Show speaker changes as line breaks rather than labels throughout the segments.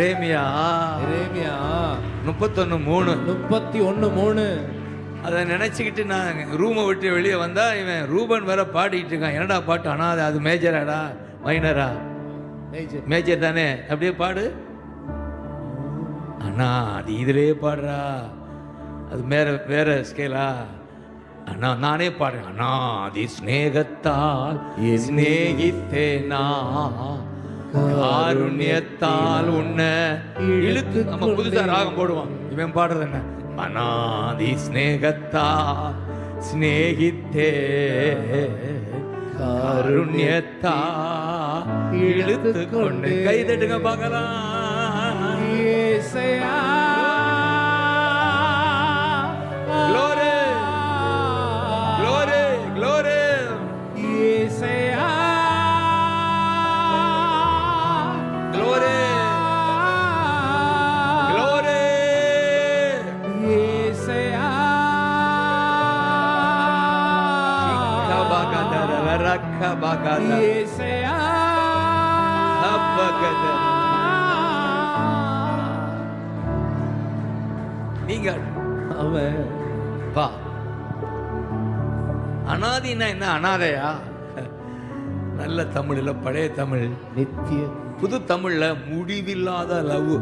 எரேமியா
31:3
அதை நினைச்சுக்கிட்டு நான் ரூமை விட்டு வெளியே வந்தா இவன் ரூபன் வேற பாடிட்டு இருக்கான். என்னடா பாட்டு? ஆனா அது மேஜராடா மைனரா? மேஜர் தானே. அப்படியே பாடு. அண்ணா அது இதுலயே பாடுறா, அது வேற ஸ்கேலா? அண்ணா நானே பாடுறேன். அண்ணா அது ஸ்நேகத்தால் ஸ்நேகித்தேனா, காருண்யத்தால் உன்னை இழுத்து. நம்ம புதுசா ராகம் போடுவான். இவன் பாடுறது என்ன? அநாதி ஸ்நேகத்தால் ஸ்நேகித்தே, காருண்யத்தா இழுத்து கொண்டு. கைதட்டுங்க பார்க்கலாம்.
இயேசையா
Glory, glory, glory.
இயேசையா
Glory, glory.
இயேசையா
Kabagada, rakabagada,
இயேசையா
abagada. நீங்கள்
அவன்
பா. அனாதினா என்ன? அனாதையா? நல்ல தமிழ்ல, பழைய தமிழ்,
நித்திய
புது தமிழ்ல முடிவில்லாத லவ்.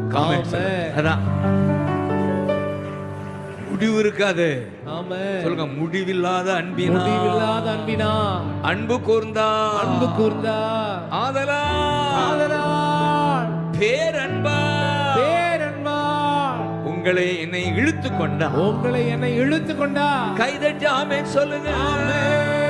அதான் முடிவு இருக்காது.
ஆமென்.
சொல்லுங்க, முடிவில்லாத அன்பினா,
முடிவில்லாத அன்பினா
அன்பு கூர்ந்தா,
அன்பு கூர்ந்தா,
ஆதலால் பேரன்பா உங்களை என்னை இழுத்து கொண்டா.
உங்களை என்னை இழுத்து கொண்டா.
கைதட்டி ஆமென் சொல்லுங்க.
ஆமென்.